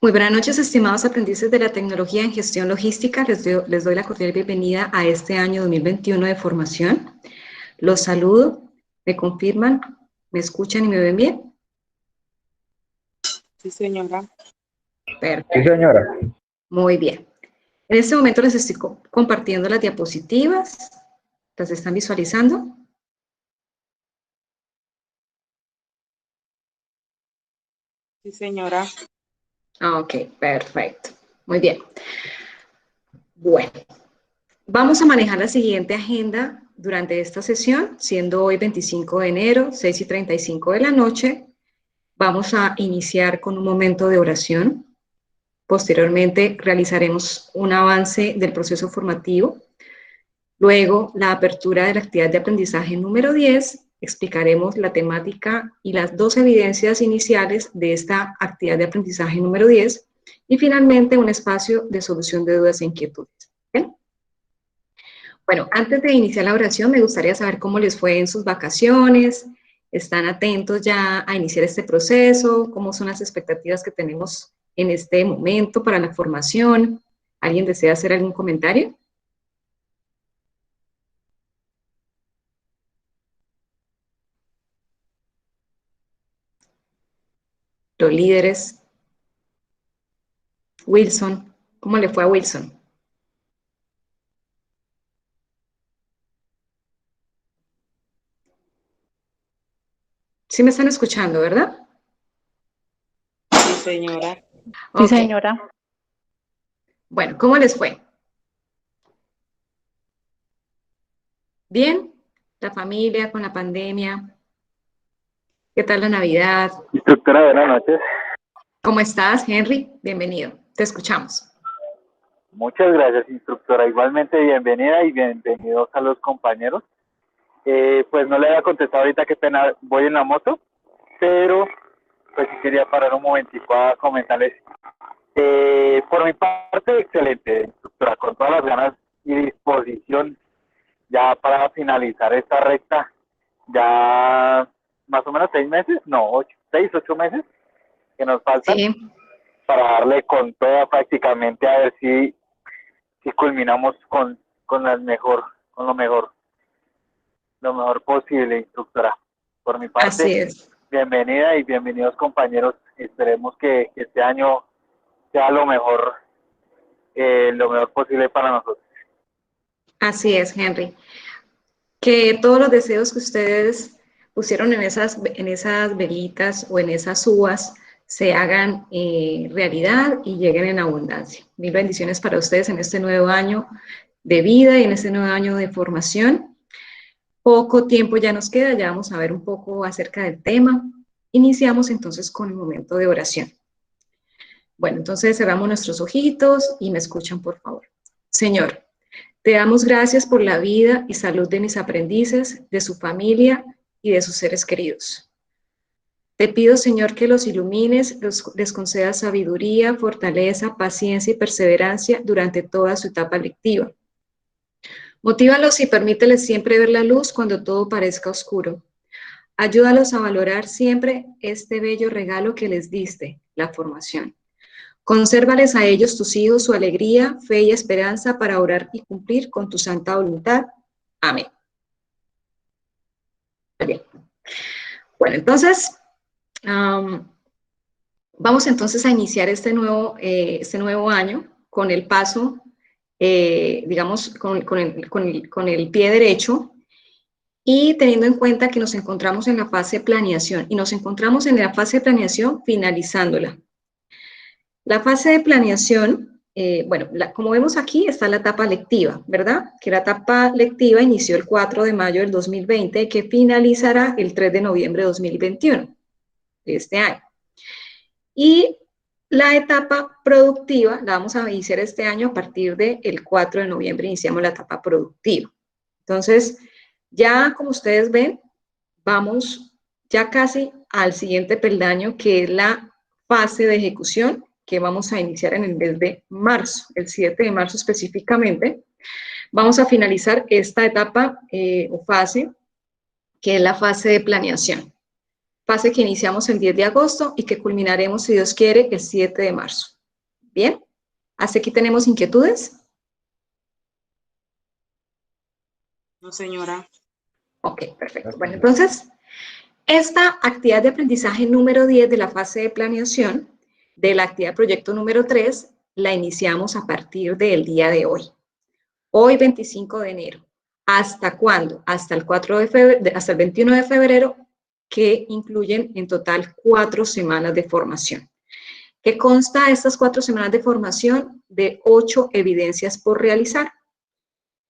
Muy buenas noches, estimados aprendices de la tecnología en gestión logística. Les doy la cordial bienvenida a este año 2021 de formación. Los saludo, me confirman, me escuchan y me ven bien. Sí, señora. Perfecto. Sí, señora. Muy bien. En este momento les estoy compartiendo las diapositivas. ¿Las están visualizando? Sí, señora. Ok, perfecto. Muy bien. Bueno, vamos a manejar la siguiente agenda durante esta sesión, siendo hoy 25 de enero, 6:35 de la noche. Vamos a iniciar con un momento de oración. Posteriormente realizaremos un avance del proceso formativo. Luego, la apertura de la actividad de aprendizaje número 10. Explicaremos la temática y las dos evidencias iniciales de esta actividad de aprendizaje número 10. Y finalmente, un espacio de solución de dudas e inquietudes. ¿Bien? Bueno, antes de iniciar la oración, me gustaría saber cómo les fue en sus vacaciones. ¿Están atentos ya a iniciar este proceso? ¿Cómo son las expectativas que tenemos en este momento para la formación? ¿Alguien desea hacer algún comentario? Los líderes. Wilson, ¿cómo le fue a Wilson? Sí me están escuchando, ¿verdad? Sí, señora. Okay. Sí, señora. Bueno, ¿cómo les fue? ¿Bien? ¿La familia con la pandemia? ¿Qué tal la Navidad? Instructora, buenas noches. ¿Cómo estás, Henry? Bienvenido. Te escuchamos. Muchas gracias, instructora. Igualmente, bienvenida y bienvenidos a los compañeros. Pues no le había contestado ahorita, qué pena, voy en la moto, pero pues sí quería parar un momentico a comentarles. Por mi parte, excelente, instructora, con todas las ganas y disposición ya para finalizar esta recta, ya más o menos 6 meses, no, 8 meses que nos faltan. Sí. Para darle con toda prácticamente a ver si culminamos con lo mejor posible, instructora. Por mi parte, así es. Bienvenida y bienvenidos compañeros. Esperemos que este año sea lo mejor posible para nosotros. Así es, Henry. Que todos los deseos que ustedes pusieron en esas velitas o en esas uvas se hagan realidad y lleguen en abundancia. Mil bendiciones para ustedes en este nuevo año de vida y en este nuevo año de formación. Poco tiempo ya nos queda, ya vamos a ver un poco acerca del tema. Iniciamos entonces con el momento de oración. Bueno, entonces cerramos nuestros ojitos y me escuchan, por favor. Señor, te damos gracias por la vida y salud de mis aprendices, de su familia y de sus seres queridos. Te pido, Señor, que los ilumines, les concedas sabiduría, fortaleza, paciencia y perseverancia durante toda su etapa lectiva. Motívalos y permíteles siempre ver la luz cuando todo parezca oscuro. Ayúdalos a valorar siempre este bello regalo que les diste, la formación. Consérvales a ellos, tus hijos, su alegría, fe y esperanza para orar y cumplir con tu santa voluntad. Amén. Bien. Bueno, entonces, vamos entonces a iniciar este nuevo año con el paso, digamos, con el pie derecho y teniendo en cuenta que nos encontramos en la fase de planeación y nos encontramos en la fase de planeación finalizándola. La fase de planeación, como vemos aquí, está la etapa lectiva, ¿verdad? Que la etapa lectiva inició el 4 de mayo del 2020 y que finalizará el 3 de noviembre de 2021, de este año. Y la etapa productiva la vamos a iniciar este año a partir del 4 de noviembre, iniciamos la etapa productiva. Entonces, ya como ustedes ven, vamos ya casi al siguiente peldaño, que es la fase de ejecución, que vamos a iniciar en el mes de marzo, el 7 de marzo específicamente. Vamos a finalizar esta etapa o fase, que es la fase de planeación. fase que iniciamos el 10 de agosto y que culminaremos, si Dios quiere, el 7 de marzo. ¿Bien? ¿Hasta aquí tenemos inquietudes? No, señora. Ok, perfecto. Bueno, entonces, esta actividad de aprendizaje número 10 de la fase de planeación de la actividad proyecto número 3 la iniciamos a partir del día de hoy. Hoy, 25 de enero. ¿Hasta cuándo? Hasta el 4 de febrero, hasta el 21 de febrero, que incluyen en total 4 semanas de formación. ¿Qué consta de estas 4 semanas de formación? De 8 evidencias por realizar.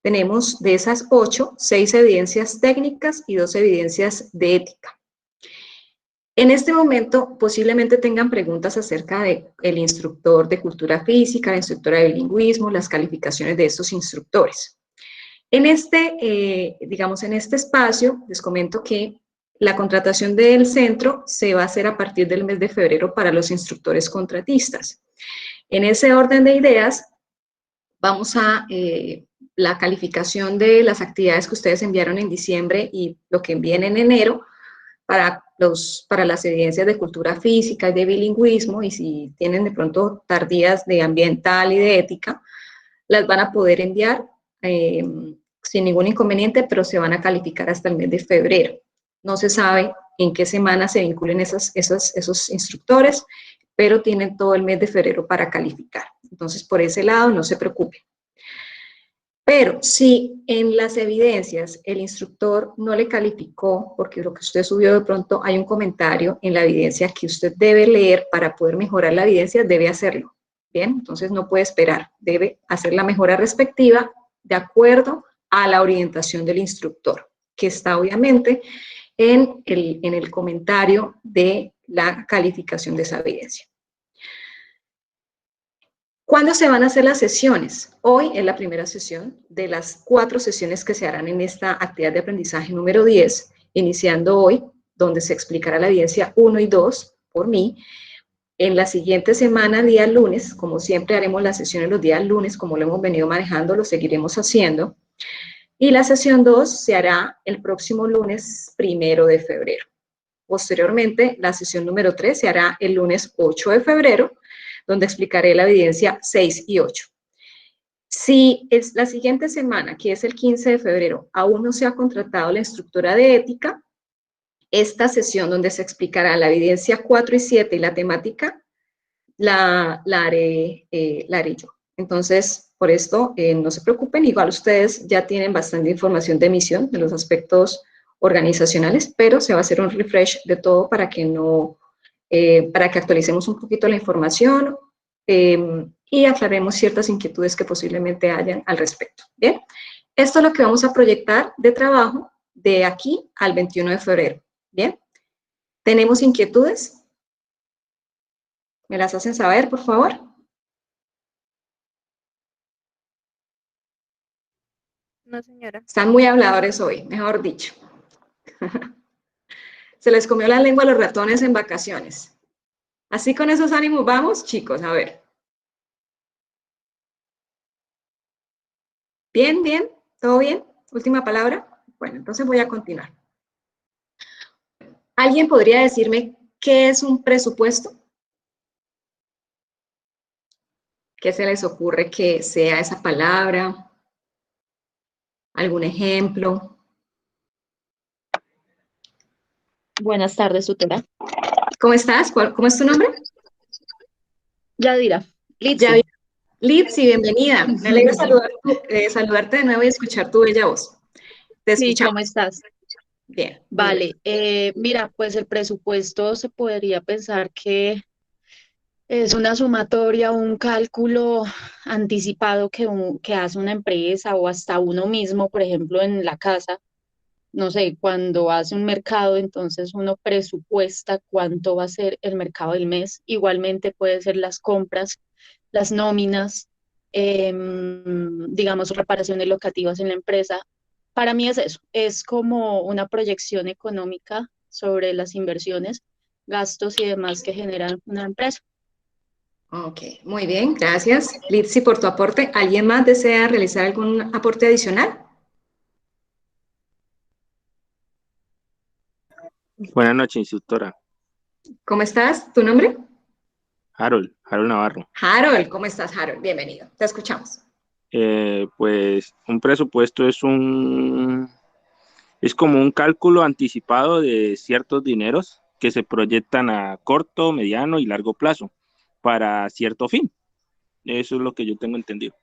Tenemos de esas 8, 6 evidencias técnicas y 2 evidencias de ética. En este momento posiblemente tengan preguntas acerca del instructor de cultura física, la instructora de bilingüismo, las calificaciones de estos instructores. En digamos, en este espacio les comento que la contratación del centro se va a hacer a partir del mes de febrero para los instructores contratistas. En ese orden de ideas, vamos a la calificación de las actividades que ustedes enviaron en diciembre y lo que envíen en enero para las evidencias de cultura física y de bilingüismo, y si tienen de pronto tardías de ambiental y de ética, las van a poder enviar sin ningún inconveniente, pero se van a calificar hasta el mes de febrero. No se sabe en qué semana se vinculen esos instructores, pero tienen todo el mes de febrero para calificar. Entonces, por ese lado, no se preocupen. Pero si en las evidencias el instructor no le calificó, porque lo que usted subió de pronto hay un comentario en la evidencia que usted debe leer para poder mejorar la evidencia, debe hacerlo. Bien, entonces no puede esperar, debe hacer la mejora respectiva de acuerdo a la orientación del instructor, que está obviamente en el comentario de la calificación de esa evidencia. ¿Cuándo se van a hacer las sesiones? Hoy es la primera sesión de las 4 sesiones que se harán en esta actividad de aprendizaje número 10, iniciando hoy, donde se explicará la evidencia 1 y 2 por mí. En la siguiente semana, día lunes, como siempre haremos las sesiones los días lunes, como lo hemos venido manejando, lo seguiremos haciendo. Y la sesión 2 se hará el próximo lunes 1 de febrero. Posteriormente, la sesión número 3 se hará el lunes 8 de febrero, donde explicaré la evidencia 6 y 8. Si es la siguiente semana, que es el 15 de febrero, aún no se ha contratado la instructora de ética, esta sesión donde se explicará la evidencia 4 y 7 y la temática, la haré yo. Entonces, por esto, no se preocupen, igual ustedes ya tienen bastante información de emisión de los aspectos organizacionales, pero se va a hacer un refresh de todo para que para que actualicemos un poquito la información y aclaremos ciertas inquietudes que posiblemente hayan al respecto. Bien, esto es lo que vamos a proyectar de trabajo de aquí al 21 de febrero. Bien, ¿tenemos inquietudes? ¿Me las hacen saber, por favor? No, señora. Están muy habladores hoy, mejor dicho. Se les comió la lengua a los ratones en vacaciones. Así con esos ánimos vamos, chicos, a ver. Bien, bien, ¿todo bien? Última palabra. Bueno, entonces voy a continuar. ¿Alguien podría decirme qué es un presupuesto? ¿Qué se les ocurre que sea esa palabra? ¿Algún ejemplo? Buenas tardes, tutora. ¿Cómo estás? ¿Cómo es tu nombre? Yadira. Ya, Litsi. Litsi, bienvenida. Me alegra saludarte de nuevo y escuchar tu bella voz. Te Sí, escuchamos. ¿cómo estás? Bien. Vale, mira, pues el presupuesto se podría pensar que es una sumatoria, un cálculo anticipado que hace una empresa o hasta uno mismo, por ejemplo, en la casa. No sé, cuando hace un mercado, entonces uno presupuesta cuánto va a ser el mercado del mes. Igualmente puede ser las compras, las nóminas, digamos, reparaciones locativas en la empresa. Para mí es eso, es como una proyección económica sobre las inversiones, gastos y demás que generan una empresa. Ok, muy bien, gracias. Litsi, por tu aporte. ¿Alguien más desea realizar algún aporte adicional? Buenas noches, instructora. ¿Cómo estás? ¿Tu nombre? Harold Navarro. Harold, ¿cómo estás, Harold? Bienvenido, te escuchamos. Pues un presupuesto es como un cálculo anticipado de ciertos dineros que se proyectan a corto, mediano y largo plazo para cierto fin. Eso es lo que yo tengo entendido.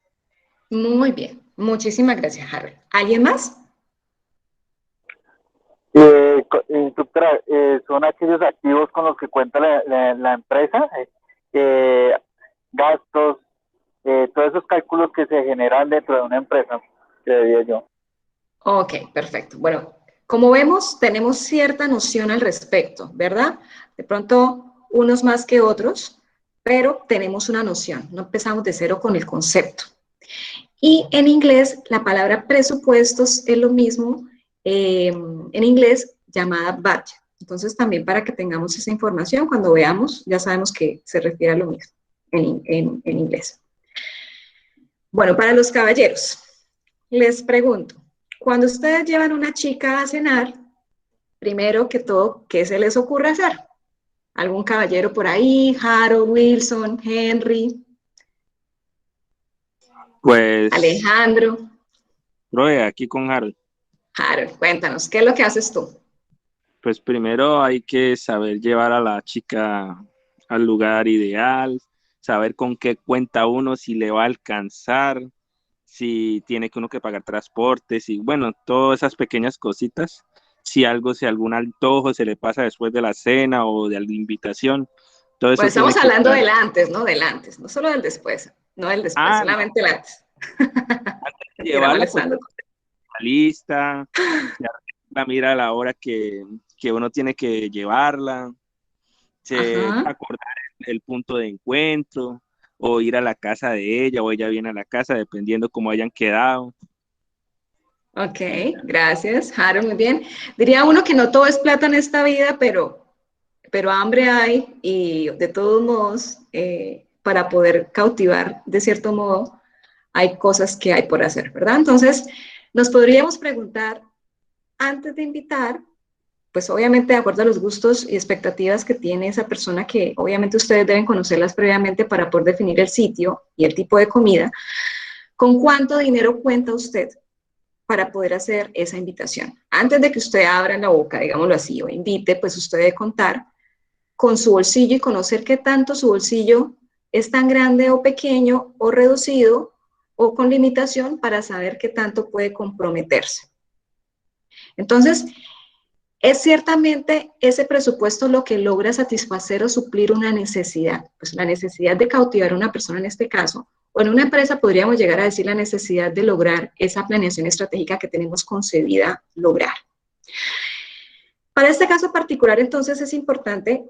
Muy bien, muchísimas gracias, Harold. ¿Alguien más? Instructora, son aquellos activos con los que cuenta la empresa, gastos, todos esos cálculos que se generan dentro de una empresa, creería yo. Ok, perfecto. Bueno, como vemos, tenemos cierta noción al respecto, ¿verdad? De pronto, unos más que otros, pero tenemos una noción, no empezamos de cero con el concepto. Y en inglés, la palabra presupuestos es lo mismo en inglés llamada budget. Entonces, también para que tengamos esa información, cuando veamos, ya sabemos que se refiere a lo mismo en inglés. Bueno, para los caballeros, les pregunto, cuando ustedes llevan una chica a cenar, primero que todo, ¿qué se les ocurre hacer? ¿Algún caballero por ahí? Harold, Wilson, Henry, Pues, Alejandro. Roe, aquí con Harold. Harold, cuéntanos, ¿qué es lo que haces tú? Pues primero hay que saber llevar a la chica al lugar ideal, saber con qué cuenta uno, si le va a alcanzar, si tiene que uno que pagar transportes y bueno, todas esas pequeñas cositas. Si algún antojo se le pasa después de la cena o de la invitación, todo eso Pues tiene estamos que hablando estar. del antes, ¿no? Del antes, no solo del después, no del después, No, solamente el antes. Mentira, llevarla, pues molestando. lista, se arregla, mira la hora que uno tiene que llevarla, se Ajá, acordar el punto de encuentro, o ir a la casa de ella, o ella viene a la casa, dependiendo cómo hayan quedado. ok, gracias, Harold, muy bien. Diría uno que no todo es plata en esta vida, pero hambre hay y de todos modos, para poder cautivar de cierto modo, hay cosas que hay por hacer, ¿verdad? Entonces, nos podríamos preguntar, antes de invitar, pues obviamente de acuerdo a los gustos y expectativas que tiene esa persona, que obviamente ustedes deben conocerlas previamente para poder definir el sitio y el tipo de comida, ¿con cuánto dinero cuenta usted para poder hacer esa invitación? Antes de que usted abra la boca, digámoslo así, o invite, pues usted debe contar con su bolsillo y conocer qué tanto su bolsillo es tan grande o pequeño o reducido o con limitación para saber qué tanto puede comprometerse. Entonces, ¿es ciertamente ese presupuesto lo que logra satisfacer o suplir una necesidad? Pues la necesidad de cautivar a una persona en este caso, o en una empresa podríamos llegar a decir la necesidad de lograr esa planeación estratégica que tenemos concebida lograr. Para este caso particular, entonces, es importante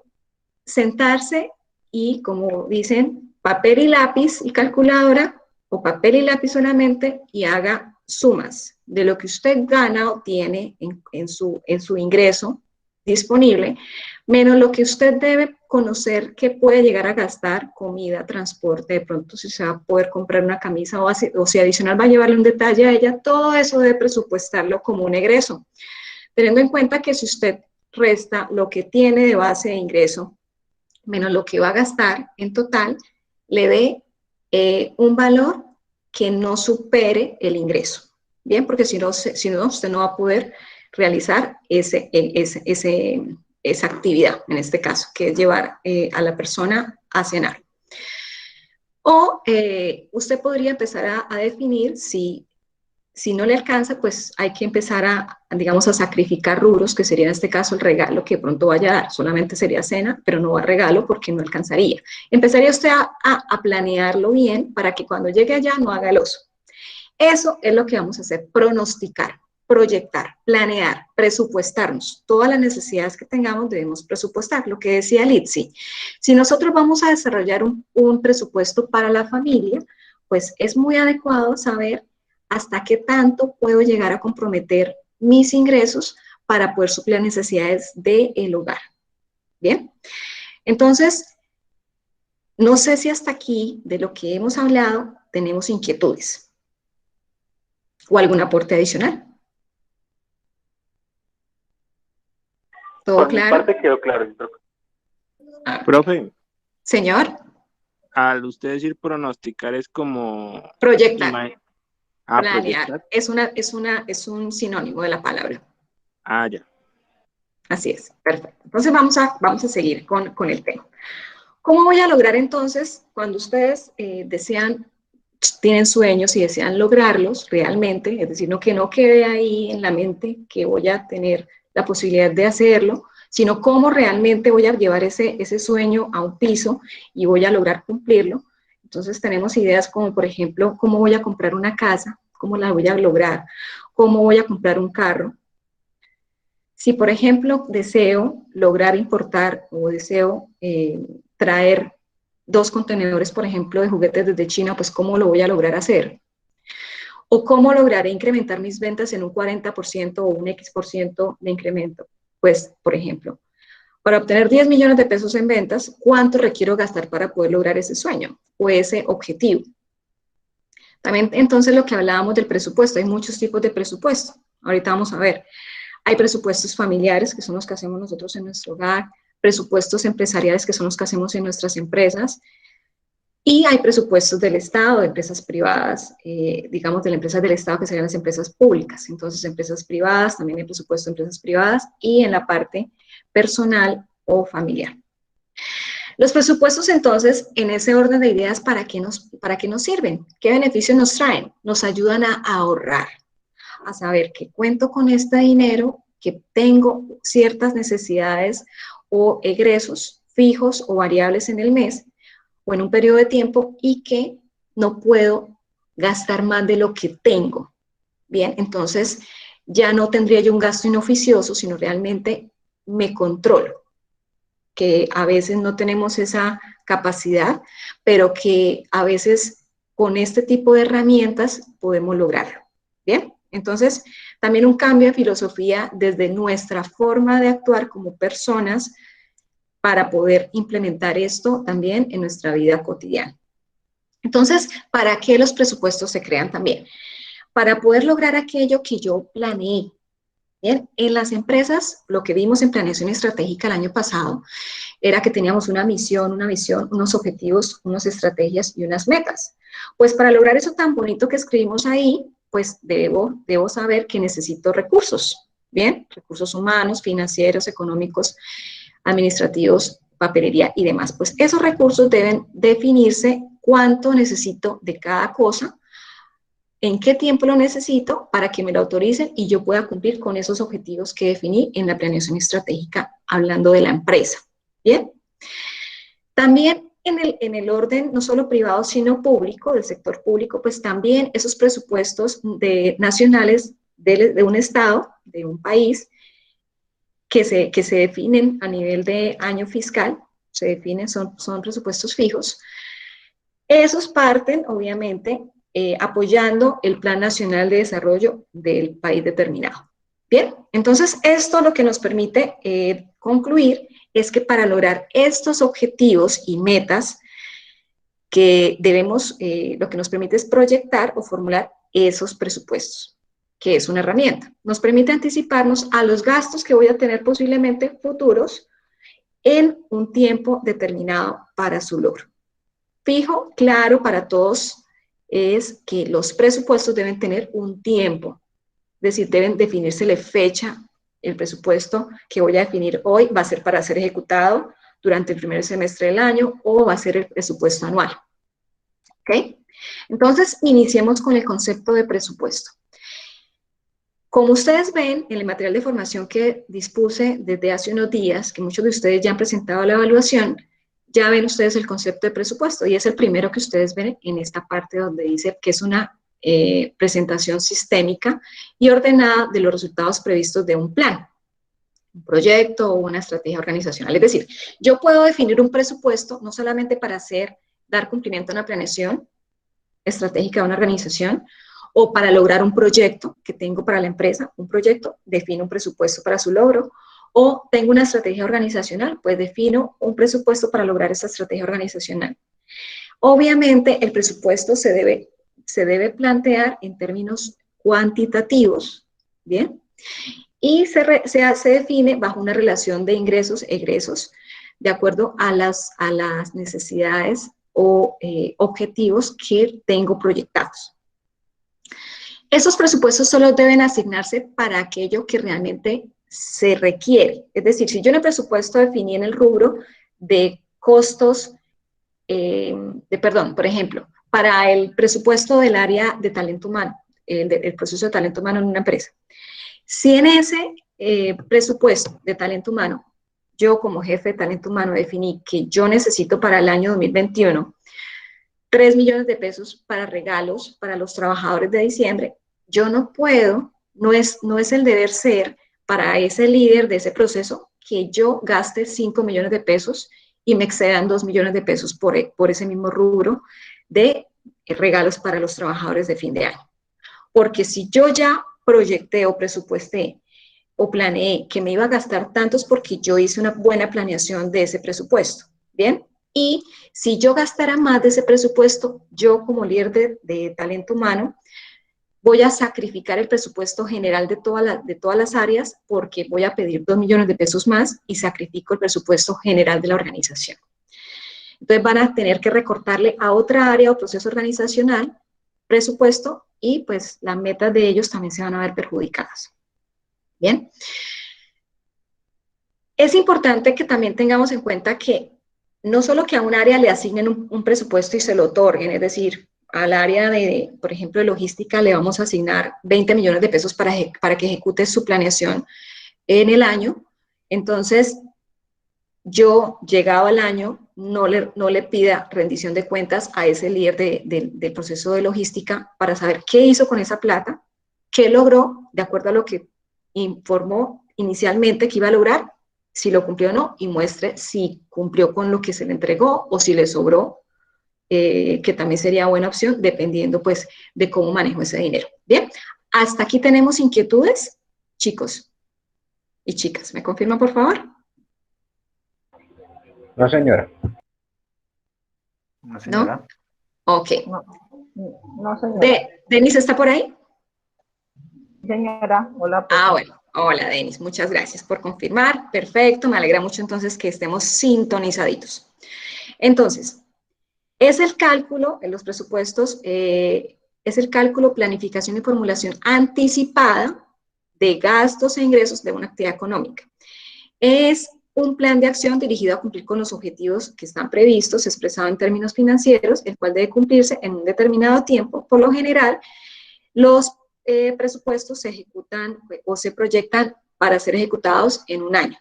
sentarse y, como dicen, papel y lápiz y calculadora, o papel y lápiz solamente, y haga sumas de lo que usted gana o tiene en su ingreso disponible, menos lo que usted debe conocer que puede llegar a gastar, comida, transporte, de pronto si se va a poder comprar una camisa o si adicional va a llevarle un detalle a ella, todo eso debe presupuestarlo como un egreso, teniendo en cuenta que si usted resta lo que tiene de base de ingreso menos lo que va a gastar en total, le dé un valor que no supere el ingreso. Bien, porque si no, usted no va a poder realizar esa actividad, en este caso, que es llevar a la persona a cenar. O usted podría empezar a definir si no le alcanza, pues hay que empezar digamos, a sacrificar rubros, que sería en este caso el regalo que de pronto vaya a dar. Solamente sería cena, pero no va a regalo porque no alcanzaría. Empezaría usted a planearlo bien para que cuando llegue allá no haga el oso. Eso es lo que vamos a hacer, pronosticar, proyectar, planear, presupuestarnos. Todas las necesidades que tengamos debemos presupuestar. Lo que decía Litsi, si nosotros vamos a desarrollar un presupuesto para la familia, pues es muy adecuado saber hasta qué tanto puedo llegar a comprometer mis ingresos para poder suplir necesidades del hogar. Bien, entonces, no sé si hasta aquí de lo que hemos hablado tenemos inquietudes o algún aporte adicional. ¿Todo Por mi claro? parte quedó claro, instructor. Ah, Profe, señor, al usted decir pronosticar es como proyectar, ima- planear, proyectar. es un sinónimo de la palabra. Ah, ya. Así es, perfecto. Entonces vamos a seguir con el tema. ¿Cómo voy a lograr entonces, cuando ustedes desean, tienen sueños y desean lograrlos realmente, es decir, no que no quede ahí en la mente que voy a tener la posibilidad de hacerlo, sino cómo realmente voy a llevar ese sueño a un piso y voy a lograr cumplirlo? Entonces tenemos ideas como, por ejemplo, cómo voy a comprar una casa, cómo la voy a lograr, cómo voy a comprar un carro. Si, por ejemplo, deseo lograr importar o deseo traer 2 contenedores, por ejemplo, de juguetes desde China, pues ¿cómo lo voy a lograr hacer? ¿O cómo lograré incrementar mis ventas en un 40% o un X% de incremento? Pues, por ejemplo, para obtener 10 millones de pesos en ventas, ¿cuánto requiero gastar para poder lograr ese sueño o ese objetivo? También, entonces, lo que hablábamos del presupuesto, hay muchos tipos de presupuesto. Ahorita vamos a ver. Hay presupuestos familiares, que son los que hacemos nosotros en nuestro hogar, presupuestos empresariales, que son los que hacemos en nuestras empresas, y hay presupuestos del Estado, de empresas privadas, digamos de las empresas del Estado, que serían las empresas públicas. Entonces, empresas privadas, también hay presupuesto de empresas privadas, y en la parte personal o familiar. Los presupuestos, entonces, en ese orden de ideas, para qué nos sirven? ¿Qué beneficios nos traen? Nos ayudan a ahorrar, a saber que cuento con este dinero, que tengo ciertas necesidades o egresos fijos o variables en el mes o en un periodo de tiempo y que no puedo gastar más de lo que tengo. Bien, entonces ya no tendría yo un gasto inoficioso, sino realmente me controlo, que a veces no tenemos esa capacidad, pero que a veces con este tipo de herramientas podemos lograrlo. Bien, entonces también un cambio de filosofía desde nuestra forma de actuar como personas para poder implementar esto también en nuestra vida cotidiana. Entonces, ¿para qué los presupuestos se crean también? Para poder lograr aquello que yo planeé. Bien, en las empresas, lo que vimos en planeación estratégica el año pasado era que teníamos una misión, una visión, unos objetivos, unas estrategias y unas metas. Pues para lograr eso tan bonito que escribimos ahí, pues debo saber que necesito recursos, ¿bien? Recursos humanos, financieros, económicos, administrativos, papelería y demás. Pues esos recursos deben definirse cuánto necesito de cada cosa, en qué tiempo lo necesito para que me lo autoricen y yo pueda cumplir con esos objetivos que definí en la planeación estratégica, hablando de la empresa. Bien. También en el orden no solo privado, sino público, del sector público, pues también esos presupuestos nacionales de un estado, de un país, que se definen a nivel de año fiscal, se definen, son presupuestos fijos. Esos parten, obviamente, apoyando el Plan Nacional de Desarrollo del país determinado. Bien, entonces esto lo que nos permite concluir es que para lograr estos objetivos y metas que debemos, lo que nos permite es proyectar o formular esos presupuestos, que es una herramienta. Nos permite anticiparnos a los gastos que voy a tener posiblemente futuros en un tiempo determinado para su logro. Fijo, claro para todos, es que los presupuestos deben tener un tiempo, es decir, deben definirse la fecha. El presupuesto que voy a definir hoy va a ser para ser ejecutado durante el primer semestre del año o va a ser el presupuesto anual. ¿Ok? Entonces, iniciemos con el concepto de presupuesto. Como ustedes ven en el material de formación que dispuse desde hace unos días, que muchos de ustedes ya han presentado la evaluación, ya ven ustedes el concepto de presupuesto y es el primero que ustedes ven en esta parte donde dice que es una presentación sistémica y ordenada de los resultados previstos de un plan, un proyecto o una estrategia organizacional. Es decir, yo puedo definir un presupuesto no solamente para dar cumplimiento a una planeación estratégica de una organización o para lograr un proyecto que tengo para la empresa, un proyecto, defino un presupuesto para su logro, o tengo una estrategia organizacional, pues defino un presupuesto para lograr esa estrategia organizacional. Obviamente, el presupuesto se debe plantear en términos cuantitativos, ¿bien? y se define bajo una relación de ingresos-egresos de acuerdo a las necesidades o objetivos que tengo proyectados. Esos presupuestos solo deben asignarse para aquello que realmente se requiere. Es decir, si yo en el presupuesto definí en el rubro de costos, por ejemplo, para el presupuesto del área de talento humano, el proceso de talento humano en una empresa. Si en ese presupuesto de talento humano, yo como jefe de talento humano definí que yo necesito para el año 2021 3 millones de pesos para regalos para los trabajadores de diciembre, yo no puedo, no es el deber ser para ese líder de ese proceso que yo gaste 5 millones de pesos y me excedan 2 millones de pesos por ese mismo rubro de regalos para los trabajadores de fin de año. Porque si yo ya proyecté o presupuesté o planeé que me iba a gastar tantos porque yo hice una buena planeación de ese presupuesto, ¿bien? Y si yo gastara más de ese presupuesto, yo como líder de talento humano, voy a sacrificar el presupuesto general de todas las áreas porque voy a pedir 2 millones de pesos más y sacrifico el presupuesto general de la organización. Entonces van a tener que recortarle a otra área o proceso organizacional presupuesto y pues las metas de ellos también se van a ver perjudicadas. Bien. Es importante que también tengamos en cuenta que no solo que a un área le asignen un presupuesto y se lo otorguen, es decir, al área de, por ejemplo, de logística le vamos a asignar 20 millones de pesos para que ejecute su planeación en el año. Entonces, yo, llegado al año, no le pida rendición de cuentas a ese líder del proceso de logística para saber qué hizo con esa plata, qué logró, de acuerdo a lo que informó inicialmente que iba a lograr, si lo cumplió o no, y muestre si cumplió con lo que se le entregó o si le sobró, que también sería buena opción, dependiendo pues de cómo manejo ese dinero. Bien, hasta aquí tenemos inquietudes, chicos y chicas. ¿Me confirman, por favor? No, señora. No, señora. ¿No? Ok. No, señora. ¿Denis está por ahí? Señora, hola. Bueno. Hola, Denis. Muchas gracias por confirmar. Perfecto. Me alegra mucho entonces que estemos sintonizaditos. Entonces, es el cálculo en los presupuestos, es el cálculo, planificación y formulación anticipada de gastos e ingresos de una actividad económica. Es un plan de acción dirigido a cumplir con los objetivos que están previstos, expresado en términos financieros, el cual debe cumplirse en un determinado tiempo. Por lo general, los presupuestos se ejecutan o se proyectan para ser ejecutados en un año.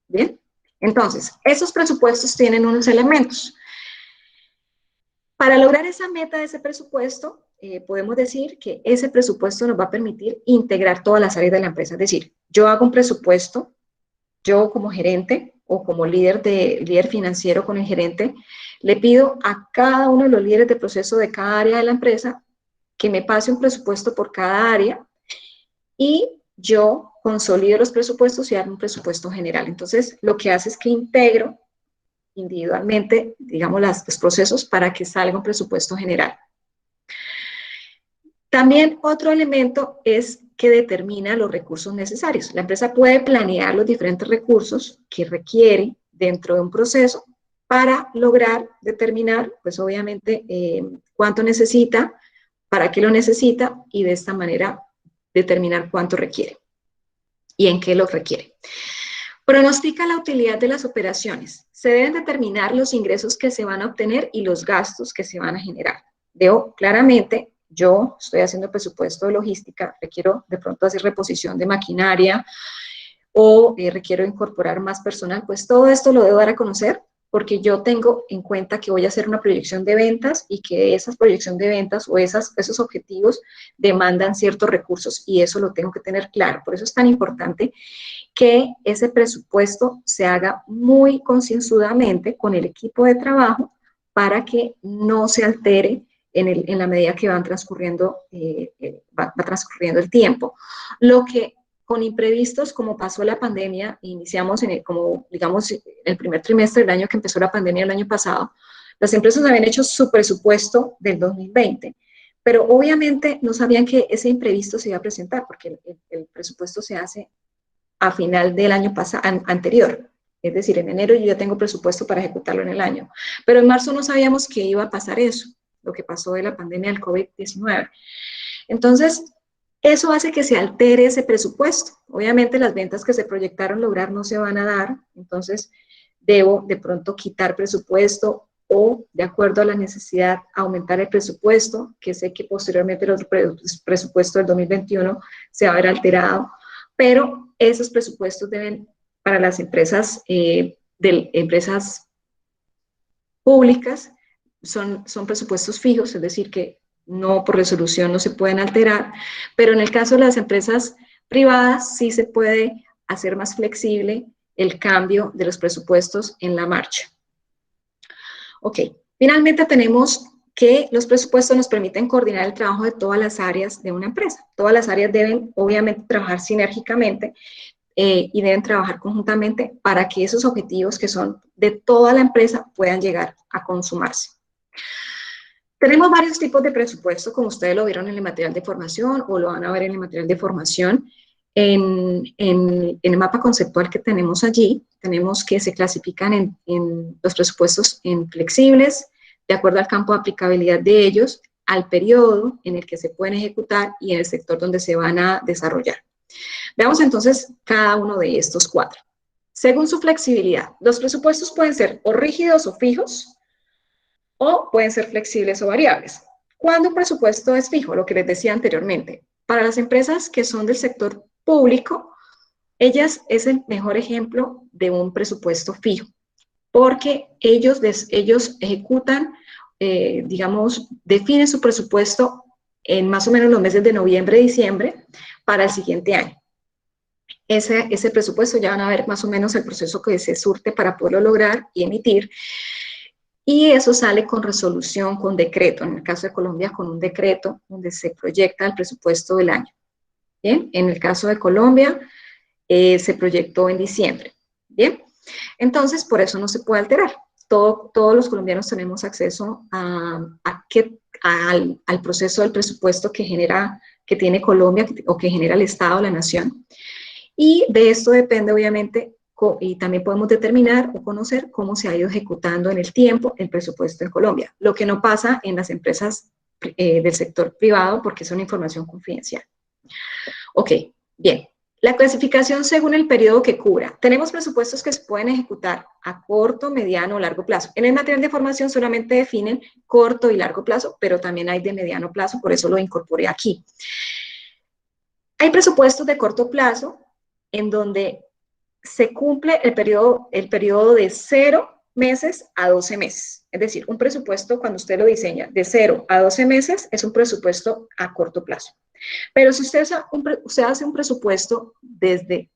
¿Bien? Entonces, esos presupuestos tienen unos elementos. Para lograr esa meta de ese presupuesto, podemos decir que ese presupuesto nos va a permitir integrar todas las áreas de la empresa. Es decir, yo hago un presupuesto, yo como gerente o como líder financiero con el gerente, le pido a cada uno de los líderes de proceso de cada área de la empresa que me pase un presupuesto por cada área y yo consolido los presupuestos y hago un presupuesto general. Entonces, lo que hace es que integro individualmente, digamos, los procesos para que salga un presupuesto general. También otro elemento es que determina los recursos necesarios. La empresa puede planear los diferentes recursos que requiere dentro de un proceso para lograr determinar, pues obviamente, cuánto necesita, para qué lo necesita y de esta manera determinar cuánto requiere y en qué lo requiere. Pronostica la utilidad de las operaciones. Se deben determinar los ingresos que se van a obtener y los gastos que se van a generar. Veo claramente, yo estoy haciendo presupuesto de logística, requiero de pronto hacer reposición de maquinaria o requiero incorporar más personal, pues todo esto lo debo dar a conocer porque yo tengo en cuenta que voy a hacer una proyección de ventas y que esa proyección de ventas o esos objetivos demandan ciertos recursos y eso lo tengo que tener claro. Por eso es tan importante que ese presupuesto se haga muy concienzudamente con el equipo de trabajo para que no se altere en la medida que va transcurriendo el tiempo. Lo que con imprevistos, como pasó la pandemia, iniciamos como digamos el primer trimestre del año que empezó la pandemia el año pasado, las empresas habían hecho su presupuesto del 2020, pero obviamente no sabían que ese imprevisto se iba a presentar, porque el presupuesto se hace a final del año anterior. Es decir, en enero yo ya tengo presupuesto para ejecutarlo en el año. Pero en marzo no sabíamos que iba a pasar eso, lo que pasó de la pandemia del COVID-19. Entonces, eso hace que se altere ese presupuesto. Obviamente las ventas que se proyectaron lograr no se van a dar, entonces debo de pronto quitar presupuesto o, de acuerdo a la necesidad, aumentar el presupuesto, que sé que posteriormente el presupuesto del 2021 se va a ver alterado, pero esos presupuestos deben, para las empresas, empresas públicas, son presupuestos fijos, es decir, que no por resolución no se pueden alterar, pero en el caso de las empresas privadas sí se puede hacer más flexible el cambio de los presupuestos en la marcha. Ok, finalmente tenemos que los presupuestos nos permiten coordinar el trabajo de todas las áreas de una empresa. Todas las áreas deben, obviamente, trabajar sinérgicamente y deben trabajar conjuntamente para que esos objetivos que son de toda la empresa puedan llegar a consumarse. Tenemos varios tipos de presupuesto, como ustedes lo vieron en el material de formación o lo van a ver en el material de formación. En el mapa conceptual que tenemos allí, tenemos que se clasifican en los presupuestos en flexibles, de acuerdo al campo de aplicabilidad de ellos, al periodo en el que se pueden ejecutar y en el sector donde se van a desarrollar. Veamos entonces cada uno de estos cuatro. Según su flexibilidad, los presupuestos pueden ser o rígidos o fijos, o pueden ser flexibles o variables. ¿Cuándo un presupuesto es fijo? Lo que les decía anteriormente. Para las empresas que son del sector público, ellas es el mejor ejemplo de un presupuesto fijo, porque ellos ejecutan, digamos, definen su presupuesto en más o menos los meses de noviembre y diciembre para el siguiente año. Ese presupuesto ya van a ver más o menos el proceso que se surte para poderlo lograr y emitir. Y eso sale con resolución, con decreto, en el caso de Colombia con un decreto donde se proyecta el presupuesto del año. Bien, en el caso de Colombia se proyectó en diciembre. Bien, entonces por eso no se puede alterar. Todos los colombianos tenemos acceso al proceso del presupuesto que tiene Colombia o que genera el Estado, la nación. Y de esto depende obviamente y también podemos determinar o conocer cómo se ha ido ejecutando en el tiempo el presupuesto en Colombia, lo que no pasa en las empresas del sector privado porque es una información confidencial. Ok, bien. La clasificación según el periodo que cubra. Tenemos presupuestos que se pueden ejecutar a corto, mediano o largo plazo. En el material de formación solamente definen corto y largo plazo, pero también hay de mediano plazo, por eso lo incorporé aquí. Hay presupuestos de corto plazo en donde se cumple el periodo de 0 meses a 12 meses. Es decir, un presupuesto, cuando usted lo diseña, de 0 a 12 meses, es un presupuesto a corto plazo. Pero si usted hace un presupuesto desde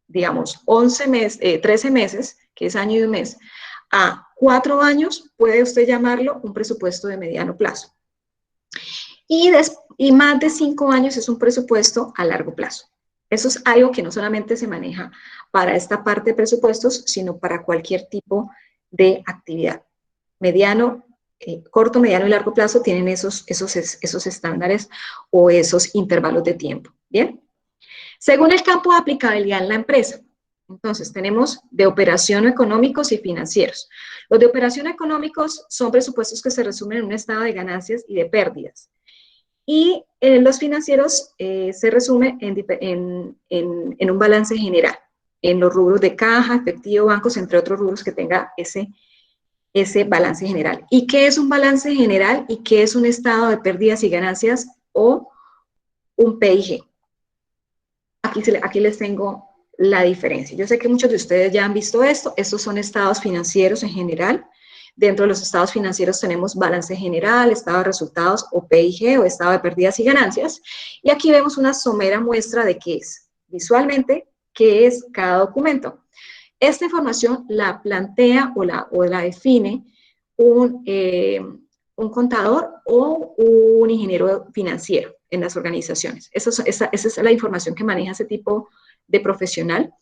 digamos, 13 meses, que es año y un mes, a 4 años, puede usted llamarlo un presupuesto de mediano plazo. Y más de 5 años es un presupuesto a largo plazo. Eso es algo que no solamente se maneja para esta parte de presupuestos, sino para cualquier tipo de actividad. Corto, mediano y largo plazo tienen esos estándares o esos intervalos de tiempo. ¿Bien? Según el campo de aplicabilidad en la empresa, entonces tenemos de operación económicos y financieros. Los de operación económicos son presupuestos que se resumen en un estado de ganancias y de pérdidas. Y los financieros se resume en un balance general, en los rubros de caja, efectivo, bancos, entre otros rubros que tenga ese balance general. ¿Y qué es un balance general y qué es un estado de pérdidas y ganancias o un PIG? Aquí les tengo la diferencia. Yo sé que muchos de ustedes ya han visto esto. Estos son estados financieros en general. Dentro de los estados financieros tenemos balance general, estado de resultados o PIG o estado de pérdidas y ganancias. Y aquí vemos una somera muestra de qué es, visualmente, qué es cada documento. Esta información la plantea o la define un contador o un ingeniero financiero en las organizaciones. Esa es la información que maneja ese tipo de profesional.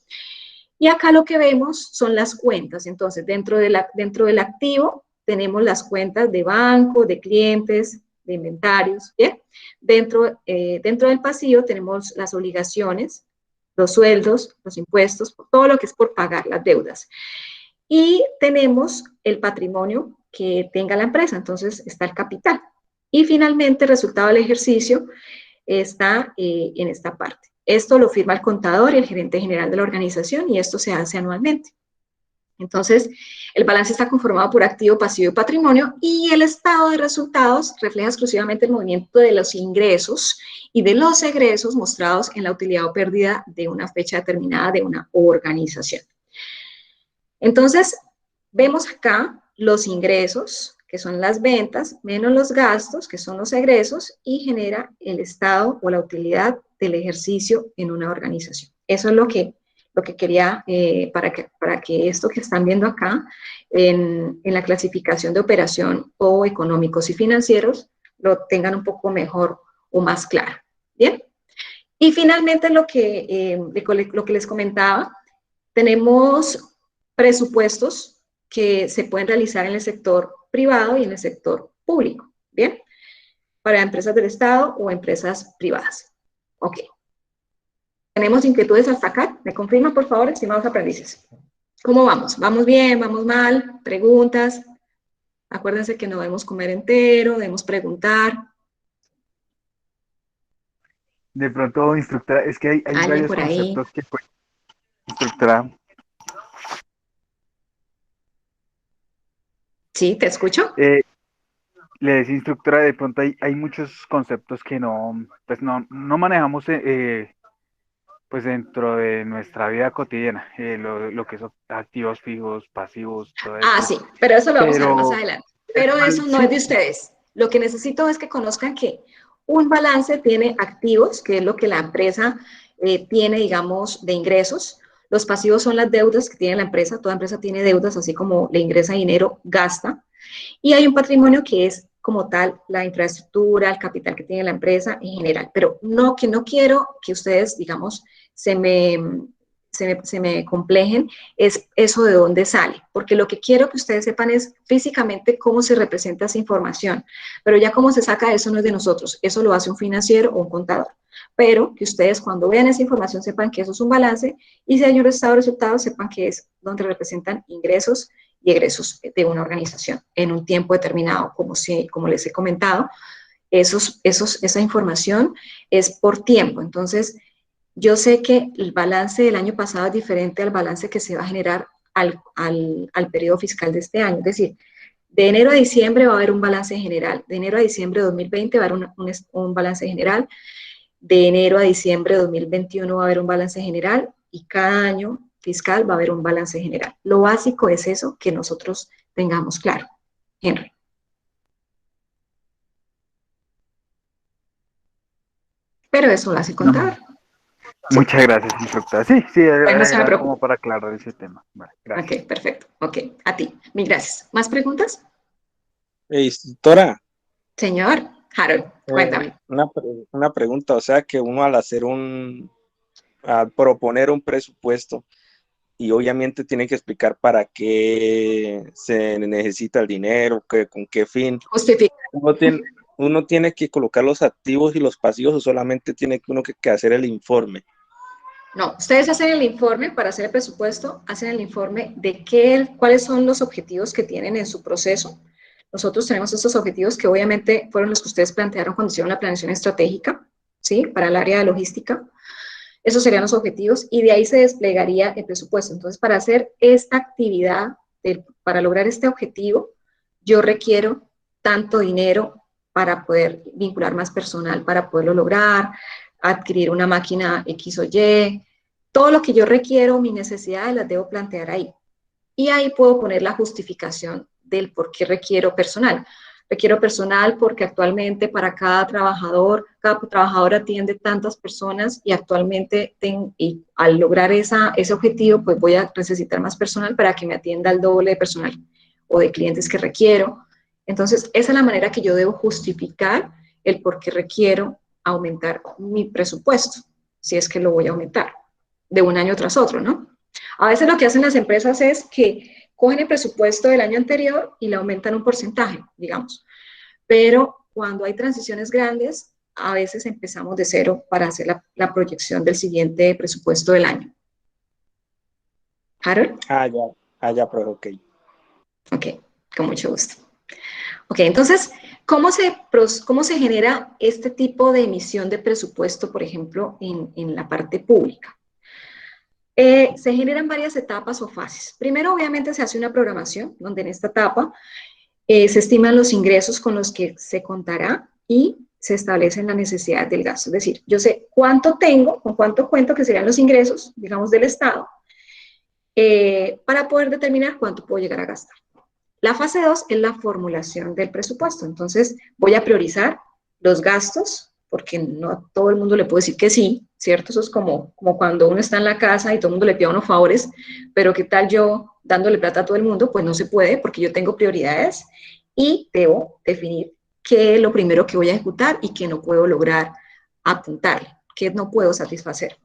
Y acá lo que vemos son las cuentas. Entonces, dentro del activo tenemos las cuentas de banco, de clientes, de inventarios, ¿bien? Dentro del pasivo tenemos las obligaciones, los sueldos, los impuestos, todo lo que es por pagar, las deudas. Y tenemos el patrimonio que tenga la empresa, entonces está el capital. Y finalmente el resultado del ejercicio está en esta parte. Esto lo firma el contador y el gerente general de la organización y esto se hace anualmente. Entonces, el balance está conformado por activo, pasivo y patrimonio y el estado de resultados refleja exclusivamente el movimiento de los ingresos y de los egresos mostrados en la utilidad o pérdida de una fecha determinada de una organización. Entonces, vemos acá los ingresos, que son las ventas, menos los gastos, que son los egresos, y genera el estado o la utilidad del ejercicio en una organización. Eso es lo que quería, para que esto que están viendo acá, en la clasificación de operación o económicos y financieros, lo tengan un poco mejor o más claro. ¿Bien? Y finalmente lo que les comentaba, tenemos presupuestos que se pueden realizar en el sector privado y en el sector público, ¿bien? Para empresas del Estado o empresas privadas. Ok. ¿Tenemos inquietudes hasta acá? ¿Me confirman, por favor, estimados aprendices? ¿Cómo vamos? ¿Vamos bien? ¿Vamos mal? ¿Preguntas? Acuérdense que no debemos comer entero, debemos preguntar. De pronto, instructora, es que hay ¿Alguien varios por ahí? conceptos que pues, instructora. Sí, ¿te escucho? Le decía, instructora, de pronto hay muchos conceptos que no, pues no manejamos pues dentro de nuestra vida cotidiana, lo que son activos fijos, pasivos, todo Ah, esto. sí, pero eso lo vamos a ver más Pero adelante. Pero eso no es de ustedes. Lo que necesito es que conozcan que un balance tiene activos, que es lo que la empresa tiene, digamos, de ingresos. Los pasivos son las deudas que tiene la empresa. Toda empresa tiene deudas, así como le ingresa dinero, gasta. Y hay un patrimonio que es como tal la infraestructura, el capital que tiene la empresa en general. Pero no quiero que ustedes, digamos, se me complejen, es eso de dónde sale, porque lo que quiero que ustedes sepan es físicamente cómo se representa esa información, pero ya cómo se saca eso no es de nosotros, eso lo hace un financiero o un contador, pero que ustedes cuando vean esa información sepan que eso es un balance y si hay un estado de resultados sepan que es donde representan ingresos y egresos de una organización en un tiempo determinado, como les he comentado, esa información es por tiempo, entonces yo sé que el balance del año pasado es diferente al balance que se va a generar al periodo fiscal de este año. Es decir, de enero a diciembre va a haber un balance general. De enero a diciembre de 2020 va a haber un balance general. De enero a diciembre de 2021 va a haber un balance general y cada año fiscal va a haber un balance general. Lo básico es eso, que nosotros tengamos claro. Henry. Pero eso lo hace el contador. Muchas gracias, instructora. Sí, Bueno, no se me era preocupe. como para aclarar ese tema. Vale, gracias. Ok, perfecto. Ok, a ti. Mil gracias. ¿Más preguntas? Instructora, Señor Harold, cuéntame. una pregunta, o sea que uno al proponer un presupuesto y obviamente tiene que explicar para qué se necesita el dinero, con qué fin. Justifica. Uno tiene que colocar los activos y los pasivos o solamente tiene uno que hacer el informe. No, ustedes hacen el informe para hacer el presupuesto, hacen el informe de cuáles son los objetivos que tienen en su proceso. Nosotros tenemos estos objetivos que obviamente fueron los que ustedes plantearon cuando hicieron la planeación estratégica, ¿sí? Para el área de logística. Esos serían los objetivos y de ahí se desplegaría el presupuesto. Entonces, para hacer esta actividad, para lograr este objetivo, yo requiero tanto dinero para poder vincular más personal, para poderlo lograr, adquirir una máquina X o Y, todo lo que yo requiero, mis necesidades las debo plantear ahí. Y ahí puedo poner la justificación del por qué requiero personal. Requiero personal porque actualmente para cada trabajador atiende tantas personas y actualmente y al lograr ese objetivo, pues voy a necesitar más personal para que me atienda el doble de personal o de clientes que requiero. Entonces, esa es la manera que yo debo justificar el por qué requiero aumentar mi presupuesto, si es que lo voy a aumentar de un año tras otro, ¿no? A veces lo que hacen las empresas es que cogen el presupuesto del año anterior y le aumentan un porcentaje, digamos. Pero cuando hay transiciones grandes, a veces empezamos de cero para hacer la proyección del siguiente presupuesto del año. ¿Harold? Ya, profe, ok. Ok, con mucho gusto. Ok, entonces, ¿cómo se genera este tipo de emisión de presupuesto, por ejemplo, en la parte pública? Se generan varias etapas o fases. Primero, obviamente, se hace una programación, donde en esta etapa se estiman los ingresos con los que se contará y se establecen las necesidades del gasto. Es decir, yo sé cuánto tengo, con cuánto cuento que serían los ingresos, digamos, del Estado, para poder determinar cuánto puedo llegar a gastar. La fase 2 es la formulación del presupuesto. Entonces, voy a priorizar los gastos, porque no a todo el mundo le puedo decir que sí, ¿cierto? Eso es como cuando uno está en la casa y todo el mundo le pide unos favores, pero ¿qué tal yo dándole plata a todo el mundo? Pues no se puede, porque yo tengo prioridades y debo definir qué es lo primero que voy a ejecutar y qué no puedo lograr apuntarle, qué no puedo satisfacer.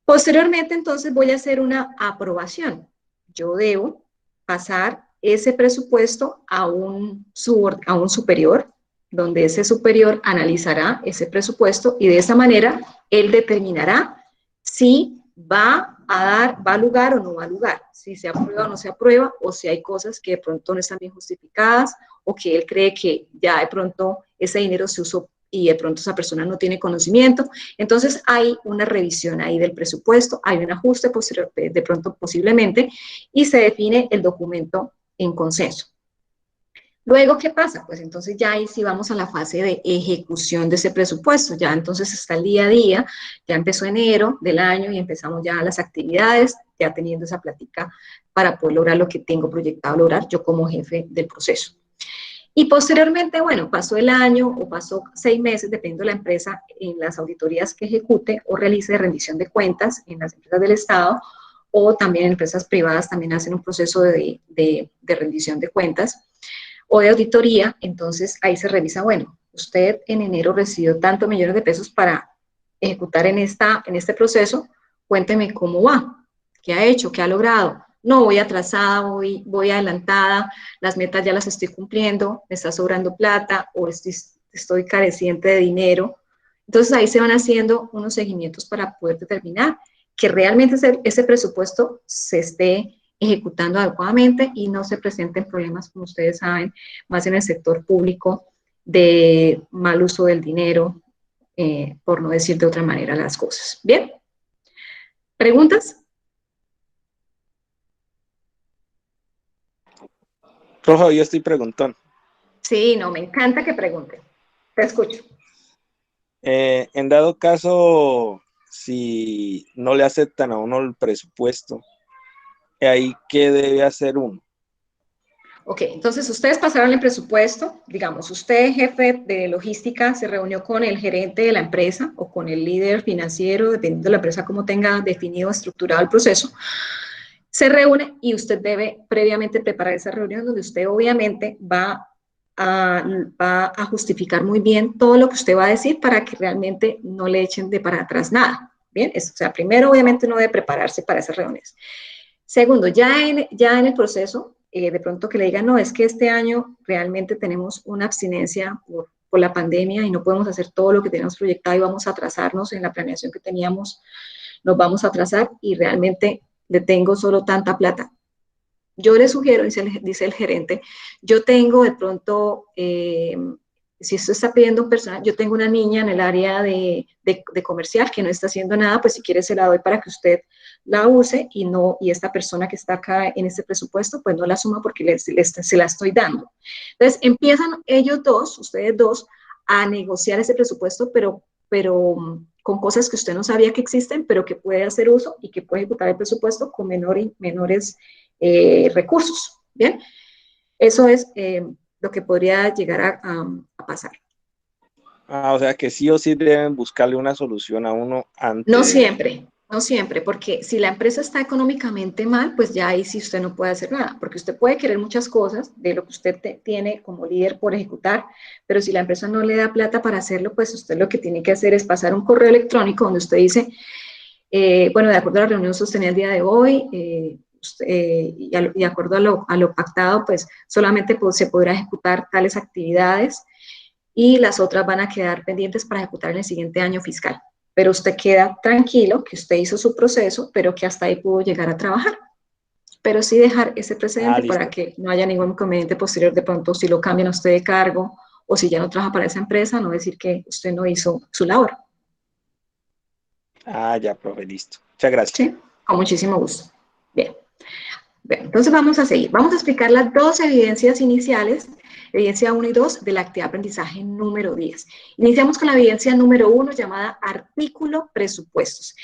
Posteriormente, entonces, voy a hacer una aprobación. Yo debo pasar ese presupuesto a un superior, donde ese superior analizará ese presupuesto y de esa manera él determinará si va a lugar o no va a lugar, si se aprueba o no se aprueba, o si hay cosas que de pronto no están bien justificadas, o que él cree que ya de pronto ese dinero se usó y de pronto esa persona no tiene conocimiento. Entonces hay una revisión ahí del presupuesto, hay un ajuste posterior, de pronto posiblemente, y se define el documento en consenso. Luego, ¿qué pasa? Pues entonces ya ahí sí vamos a la fase de ejecución de ese presupuesto, ya entonces está el día a día, ya empezó enero del año y empezamos ya las actividades, ya teniendo esa plática para poder lograr lo que tengo proyectado lograr yo como jefe del proceso. Y posteriormente, bueno, pasó el año o pasó 6 meses, dependiendo de la empresa, en las auditorías que ejecute o realice de rendición de cuentas en las empresas del Estado, o también en empresas privadas también hacen un proceso de rendición de cuentas o de auditoría. Entonces ahí se revisa, bueno, usted en enero recibió tantos millones de pesos para ejecutar en este proceso, cuénteme cómo va, qué ha hecho, qué ha logrado. No, voy atrasada, voy adelantada, las metas ya las estoy cumpliendo, me está sobrando plata o estoy careciente de dinero. Entonces ahí se van haciendo unos seguimientos para poder determinar que realmente ese presupuesto se esté ejecutando adecuadamente y no se presenten problemas, como ustedes saben, más en el sector público, de mal uso del dinero, por no decir de otra manera las cosas. ¿Bien? ¿Preguntas? Profe, yo estoy preguntando. Sí, no, me encanta que pregunten. Te escucho. En dado caso, si no le aceptan a uno el presupuesto, ¿ahí qué debe hacer uno? Ok, entonces ustedes pasaron el presupuesto, digamos, usted, jefe de logística, se reunió con el gerente de la empresa o con el líder financiero, dependiendo de la empresa cómo tenga definido, estructurado el proceso. Se reúne y usted debe previamente preparar esa reunión donde usted obviamente va a justificar muy bien todo lo que usted va a decir para que realmente no le echen de para atrás nada. Bien, o sea, primero obviamente uno debe prepararse para esas reuniones. Segundo, ya en el proceso, de pronto que le digan, no, es que este año realmente tenemos una abstinencia por la pandemia y no podemos hacer todo lo que tenemos proyectado y vamos a atrasarnos en la planeación que teníamos, nos vamos a atrasar y realmente le tengo solo tanta plata. Yo le sugiero, dice el gerente, yo tengo de pronto, si usted está pidiendo un personal, yo tengo una niña en el área de comercial que no está haciendo nada, pues si quiere se la doy para que usted la use y esta persona que está acá en este presupuesto, pues no la suma porque se la estoy dando. Entonces empiezan ellos dos, ustedes dos, a negociar ese presupuesto, pero con cosas que usted no sabía que existen, pero que puede hacer uso y que puede ejecutar el presupuesto con menores recursos. Bien, eso es lo que podría llegar a pasar. O sea que sí o sí deben buscarle una solución a uno antes. No siempre, porque si la empresa está económicamente mal, pues ya ahí sí usted no puede hacer nada, porque usted puede querer muchas cosas de lo que usted tiene como líder por ejecutar, pero si la empresa no le da plata para hacerlo, pues usted lo que tiene que hacer es pasar un correo electrónico donde usted dice, bueno, de acuerdo a la reunión sostenida el día de hoy, y de acuerdo a lo pactado, pues solamente se podrá ejecutar tales actividades y las otras van a quedar pendientes para ejecutar en el siguiente año fiscal. Pero usted queda tranquilo que usted hizo su proceso, pero que hasta ahí pudo llegar a trabajar. Pero sí dejar ese precedente para que no haya ningún inconveniente posterior de pronto si lo cambian a usted de cargo o si ya no trabaja para esa empresa, no decir que usted no hizo su labor. Ya, profe, listo. Muchas gracias. Sí, con muchísimo gusto. Bien. Bien, entonces vamos a seguir. Vamos a explicar las dos evidencias iniciales, evidencia 1 y 2 de la actividad de aprendizaje número 10. Iniciamos con la evidencia número 1 llamada artículo presupuestos.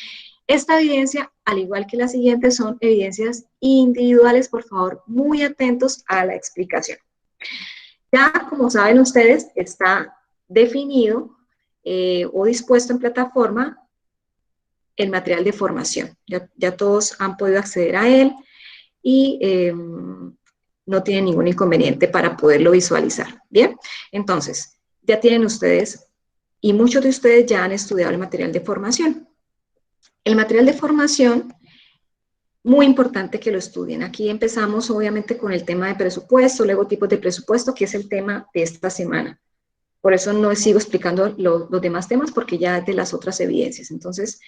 Esta evidencia, al igual que la siguiente, son evidencias individuales. Por favor, muy atentos a la explicación. Ya, como saben ustedes, está definido o dispuesto en plataforma el material de formación. Ya todos han podido acceder a él y no tienen ningún inconveniente para poderlo visualizar. Bien, entonces, ya tienen ustedes, y muchos de ustedes ya han estudiado el material de formación. El material de formación, muy importante que lo estudien. Aquí empezamos obviamente con el tema de presupuesto, luego tipos de presupuesto, que es el tema de esta semana. Por eso no sigo explicando los demás temas, porque ya es de las otras evidencias. Entonces,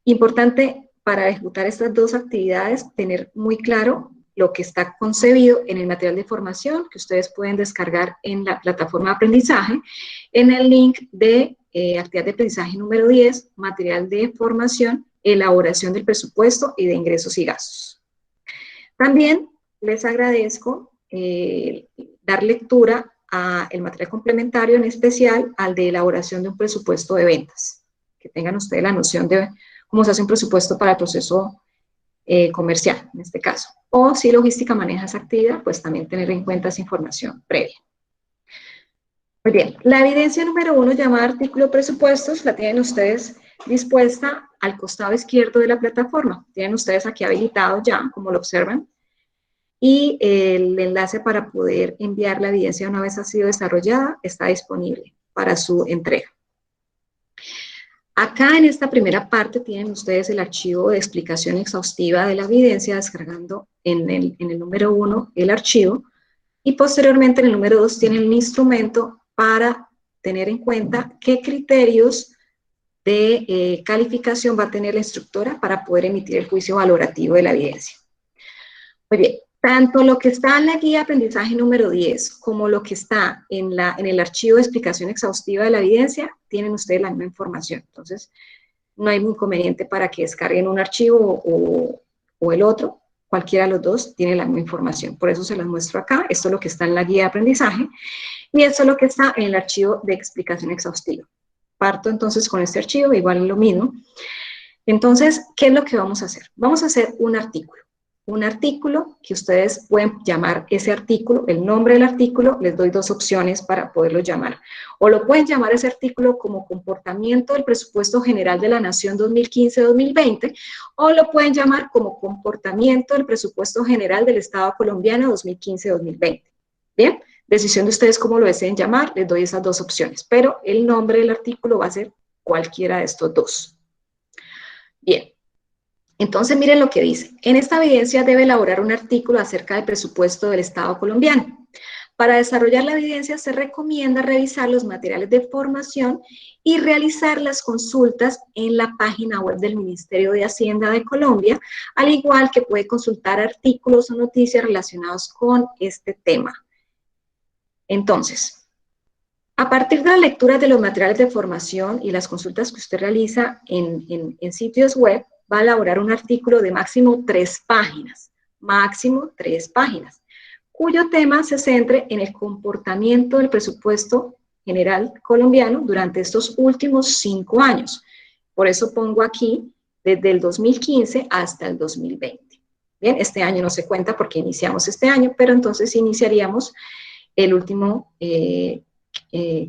importante para ejecutar estas dos actividades, tener muy claro lo que está concebido en el material de formación, que ustedes pueden descargar en la plataforma de aprendizaje, en el link de actividad de aprendizaje número 10, material de formación, elaboración del presupuesto y de ingresos y gastos. También les agradezco dar lectura al material complementario, en especial al de elaboración de un presupuesto de ventas, que tengan ustedes la noción de cómo se hace un presupuesto para el proceso comercial, en este caso. O si logística maneja esa actividad, pues también tener en cuenta esa información previa. Muy bien, la evidencia número 1, llamada artículo presupuestos, la tienen ustedes dispuesta al costado izquierdo de la plataforma. Tienen ustedes aquí habilitado ya, como lo observan, y el enlace para poder enviar la evidencia una vez ha sido desarrollada está disponible para su entrega. Acá en esta primera parte tienen ustedes el archivo de explicación exhaustiva de la evidencia, descargando en el número 1 el archivo, y posteriormente en el número 2 tienen un instrumento para tener en cuenta qué criterios de calificación va a tener la instructora para poder emitir el juicio valorativo de la evidencia. Muy bien, tanto lo que está en la guía de aprendizaje número 10 como lo que está en el archivo de explicación exhaustiva de la evidencia, tienen ustedes la misma información. Entonces, no hay inconveniente para que descarguen un archivo o el otro. Cualquiera de los dos tiene la misma información. Por eso se las muestro acá. Esto es lo que está en la guía de aprendizaje y esto es lo que está en el archivo de explicación exhaustiva. Parto entonces con este archivo, igual lo mismo. Entonces, ¿qué es lo que vamos a hacer? Vamos a hacer un artículo. Un artículo que ustedes pueden llamar ese artículo, el nombre del artículo, les doy dos opciones para poderlo llamar. O lo pueden llamar ese artículo como comportamiento del presupuesto general de la Nación 2015-2020, o lo pueden llamar como comportamiento del presupuesto general del Estado colombiano 2015-2020. Bien, decisión de ustedes cómo lo deseen llamar, les doy esas dos opciones, pero el nombre del artículo va a ser cualquiera de estos dos. Bien. Entonces, miren lo que dice. En esta evidencia debe elaborar un artículo acerca del presupuesto del Estado colombiano. Para desarrollar la evidencia se recomienda revisar los materiales de formación y realizar las consultas en la página web del Ministerio de Hacienda de Colombia, al igual que puede consultar artículos o noticias relacionados con este tema. Entonces, a partir de la lectura de los materiales de formación y las consultas que usted realiza en sitios web, va a elaborar un artículo de máximo 3 páginas, cuyo tema se centre en el comportamiento del presupuesto general colombiano durante estos últimos 5 años. Por eso pongo aquí desde el 2015 hasta el 2020. Bien, este año no se cuenta porque iniciamos este año, pero entonces iniciaríamos el último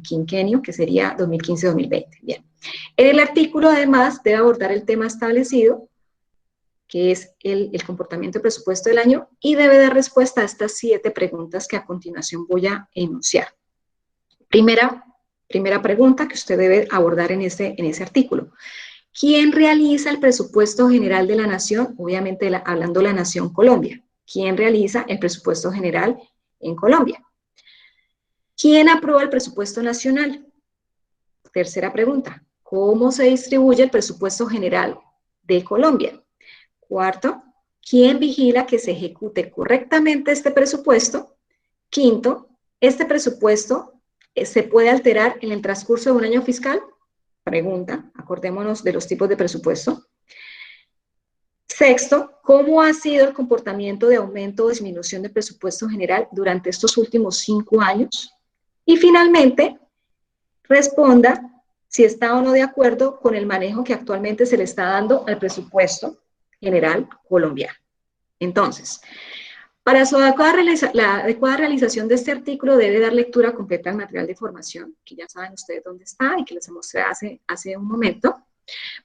quinquenio, que sería 2015-2020. Bien. En el artículo, además, debe abordar el tema establecido, que es el comportamiento del presupuesto del año, y debe dar respuesta a estas 7 preguntas que a continuación voy a enunciar. Primera pregunta que usted debe abordar en ese artículo. ¿Quién realiza el presupuesto general de la nación? Obviamente hablando de la nación Colombia. ¿Quién realiza el presupuesto general en Colombia? ¿Quién aprueba el presupuesto nacional? Tercera pregunta. ¿Cómo se distribuye el presupuesto general de Colombia? Cuarto, ¿quién vigila que se ejecute correctamente este presupuesto? Quinto, ¿este presupuesto se puede alterar en el transcurso de un año fiscal? Pregunta, acordémonos de los tipos de presupuesto. Sexto, ¿cómo ha sido el comportamiento de aumento o disminución del presupuesto general durante estos últimos 5 años? Y finalmente, responda si está o no de acuerdo con el manejo que actualmente se le está dando al presupuesto general colombiano. Entonces, para su la adecuada realización de este artículo debe dar lectura completa al material de formación, que ya saben ustedes dónde está y que les mostré hace un momento.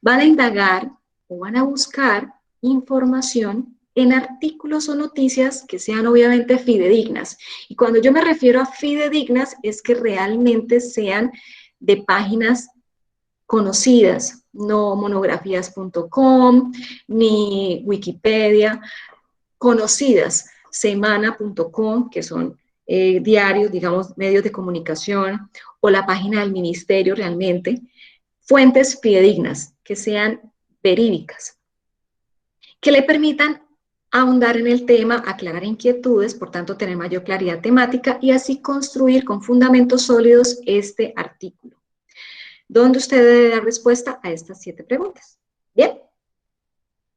Van a indagar o van a buscar información en artículos o noticias que sean obviamente fidedignas. Y cuando yo me refiero a fidedignas es que realmente sean de páginas conocidas, no monografías.com ni Wikipedia, conocidas, semana.com, que son diarios, digamos, medios de comunicación, o la página del ministerio realmente, fuentes fidedignas, que sean verídicas, que le permitan ahondar en el tema, aclarar inquietudes, por tanto tener mayor claridad temática y así construir con fundamentos sólidos este artículo, donde usted debe dar respuesta a estas 7 preguntas. Bien,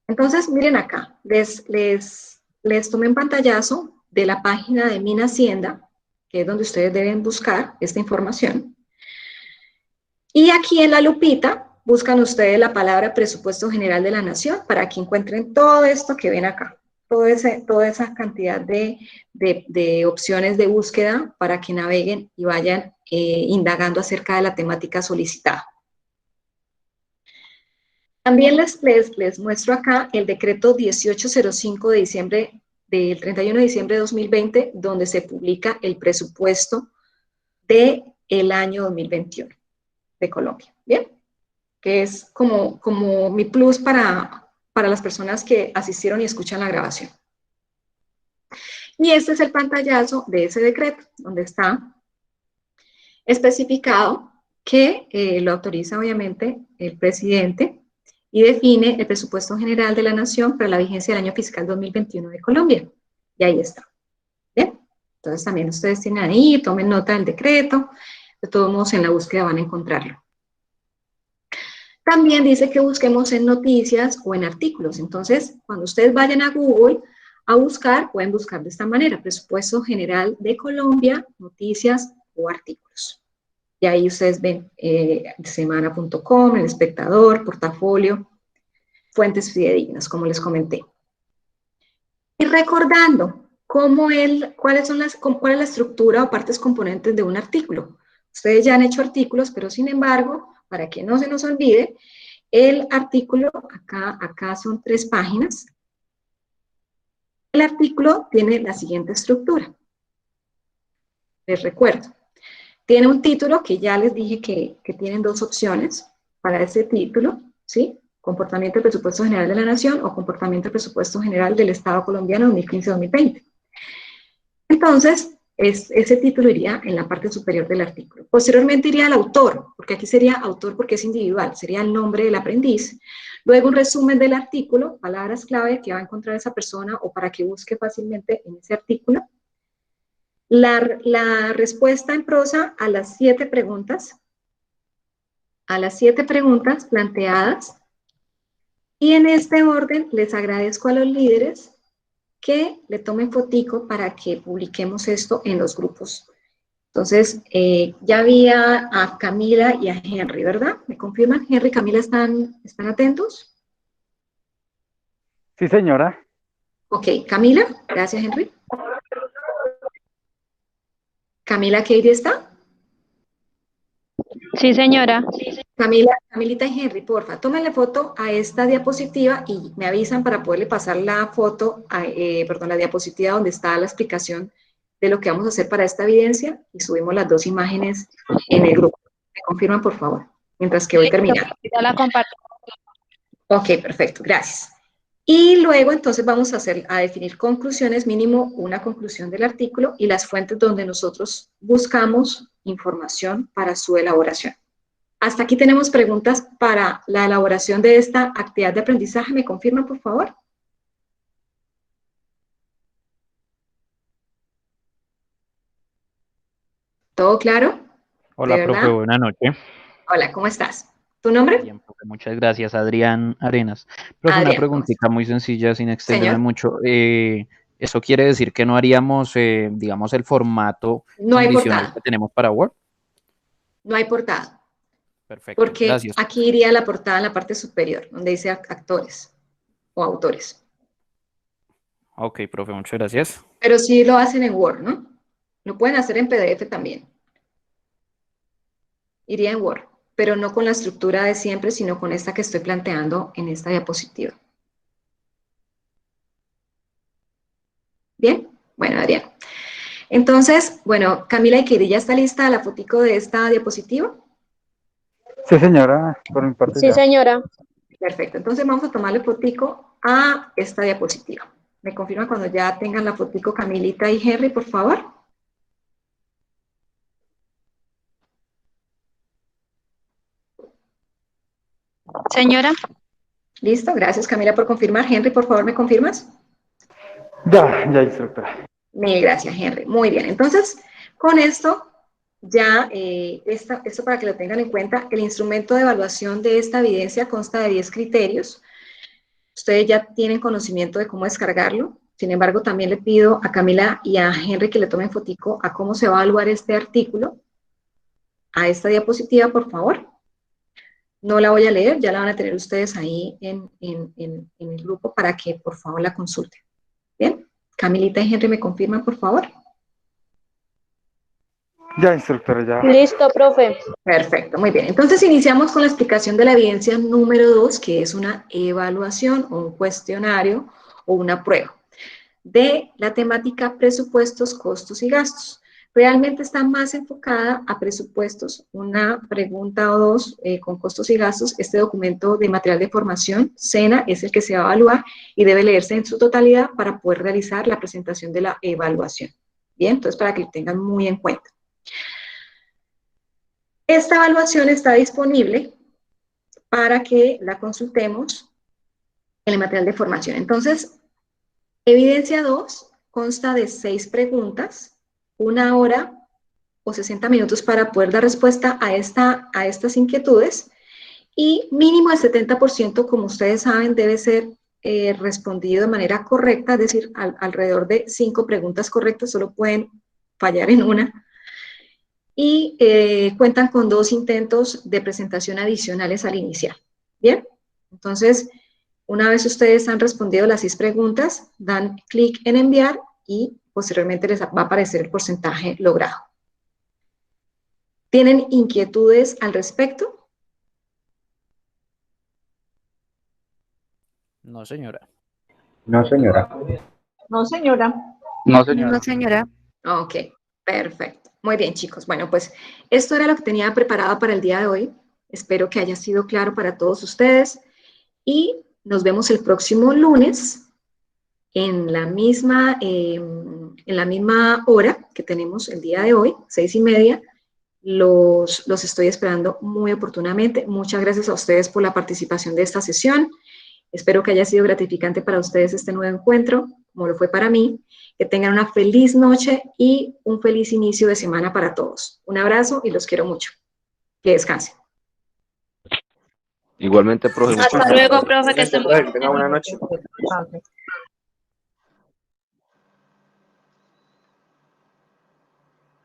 entonces miren acá, les tomé un pantallazo de la página de MinHacienda, que es donde ustedes deben buscar esta información. Y aquí en la lupita buscan ustedes la palabra presupuesto general de la nación para que encuentren todo esto que ven acá, toda esa cantidad de opciones de búsqueda para que naveguen y vayan indagando acerca de la temática solicitada. También les muestro acá el decreto 1805 de diciembre, del 31 de diciembre de 2020, donde se publica el presupuesto del año 2021 de Colombia, ¿bien? Que es como mi plus para las personas que asistieron y escuchan la grabación. Y este es el pantallazo de ese decreto, donde está especificado que lo autoriza obviamente el presidente y define el presupuesto general de la nación para la vigencia del año fiscal 2021 de Colombia. Y ahí está. ¿Bien? Entonces también ustedes tienen ahí, tomen nota del decreto, de todos modos en la búsqueda van a encontrarlo. También dice que busquemos en noticias o en artículos. Entonces, cuando ustedes vayan a Google a buscar, pueden buscar de esta manera, presupuesto general de Colombia, noticias o artículos. Y ahí ustedes ven semana.com, El Espectador, Portafolio, fuentes fidedignas, como les comenté. Y recordando cuál es la estructura o partes componentes de un artículo. Ustedes ya han hecho artículos, pero sin embargo, para que no se nos olvide, el artículo, acá son 3 páginas. El artículo tiene la siguiente estructura. Les recuerdo. Tiene un título que ya les dije que tienen 2 opciones para ese título, ¿sí? Comportamiento del presupuesto general de la nación o comportamiento del presupuesto general del Estado colombiano 2015-2020. Entonces, ese título iría en la parte superior del artículo. Posteriormente iría al autor, porque aquí sería autor porque es individual, sería el nombre del aprendiz. Luego un resumen del artículo, palabras clave que va a encontrar esa persona o para que busque fácilmente en ese artículo. La respuesta en prosa a las 7 preguntas. A las 7 preguntas planteadas. Y en este orden les agradezco a los líderes que le tomen fotico para que publiquemos esto en los grupos. Entonces, ya vi a Camila y a Henry, ¿verdad? ¿Me confirman? Henry y Camila, ¿están atentos? Sí, señora. Ok, Camila, gracias, Henry. Camila, ¿Katie está? Sí, señora. Camilita y Henry, porfa, tómenle foto a esta diapositiva y me avisan para poderle pasar la foto, la diapositiva donde está la explicación de lo que vamos a hacer para esta evidencia y subimos las 2 imágenes en el grupo. ¿Me confirman, por favor? Mientras que voy terminando. Ya la comparto. Ok, perfecto, gracias. Y luego entonces vamos a definir conclusiones, mínimo una conclusión del artículo y las fuentes donde nosotros buscamos información para su elaboración. Hasta aquí tenemos preguntas para la elaboración de esta actividad de aprendizaje. ¿Me confirman, por favor? ¿Todo claro? ¿De Hola, profe, verdad? buena noche. Hola, ¿cómo estás? ¿Tu nombre? Bien, profe, muchas gracias, Adrián Arenas. Profe, una Adrián, ¿cómo estás? preguntita muy sencilla, sin extenderme Señor, mucho. ¿Eso quiere decir que no haríamos, digamos, el formato no hay condicional portada, que tenemos para Word? no hay portada, Perfecto, porque gracias. aquí iría la portada en la parte superior, donde dice actores o autores. Ok, profe, muchas gracias. Pero sí lo hacen en Word, ¿no? Lo pueden hacer en PDF también. Iría en Word, pero no con la estructura de siempre, sino con esta que estoy planteando en esta diapositiva. ¿Bien? Bueno, Adrián. Entonces, bueno, Camila y Kiri, ¿ya está lista la fotico de esta diapositiva? Sí, señora, por mi parte Sí, ya. señora. Perfecto, entonces vamos a tomarle fotico a esta diapositiva. ¿Me confirma cuando ya tengan la fotico Camilita y Henry, por favor? Señora. Listo, gracias Camila por confirmar. Henry, por favor, ¿me confirmas? Ya, instructora. Mil gracias, Henry. Muy bien, entonces, con esto, ya, esto para que lo tengan en cuenta, el instrumento de evaluación de esta evidencia consta de 10 criterios. Ustedes ya tienen conocimiento de cómo descargarlo. Sin embargo, también le pido a Camila y a Henry que le tomen fotico a cómo se va a evaluar este artículo. A esta diapositiva, por favor. No la voy a leer, ya la van a tener ustedes ahí en el grupo para que, por favor, la consulten. Bien, Camilita y Henry, ¿me confirman, por favor? Ya, instructora, ya. Listo, profe. Perfecto, muy bien. Entonces iniciamos con la explicación de la evidencia número 2, que es una evaluación o un cuestionario o una prueba de la temática presupuestos, costos y gastos. Realmente está más enfocada a presupuestos, una pregunta o dos con costos y gastos. Este documento de material de formación, SENA, es el que se va a evaluar y debe leerse en su totalidad para poder realizar la presentación de la evaluación. Bien, entonces para que lo tengan muy en cuenta. Esta evaluación está disponible para que la consultemos en el material de formación. Entonces, evidencia 2 consta de 6 preguntas, 1 hora o 60 minutos para poder dar respuesta a estas inquietudes y mínimo el 70%, como ustedes saben, debe ser respondido de manera correcta, es decir, alrededor de 5 preguntas correctas, solo pueden fallar en una. Y cuentan con 2 intentos de presentación adicionales al inicial. Bien, entonces, una vez ustedes han respondido las 6 preguntas, dan clic en enviar y posteriormente les va a aparecer el porcentaje logrado. ¿Tienen inquietudes al respecto? No, señora. No, señora. No, señora. No, señora. No, señora. Ok, perfecto. Muy bien, chicos. Bueno, pues esto era lo que tenía preparado para el día de hoy. Espero que haya sido claro para todos ustedes y nos vemos el próximo lunes en la misma hora que tenemos el día de hoy, 6:30. Los estoy esperando muy oportunamente. Muchas gracias a ustedes por la participación de esta sesión. Espero que haya sido gratificante para ustedes este nuevo encuentro, como lo fue para mí. Que tengan una feliz noche y un feliz inicio de semana para todos. Un abrazo y los quiero mucho. Que descansen. Igualmente, profe, muchas Hasta luego, gracias. profe, que estén muy bien. Que tenga buena noche. Descanse.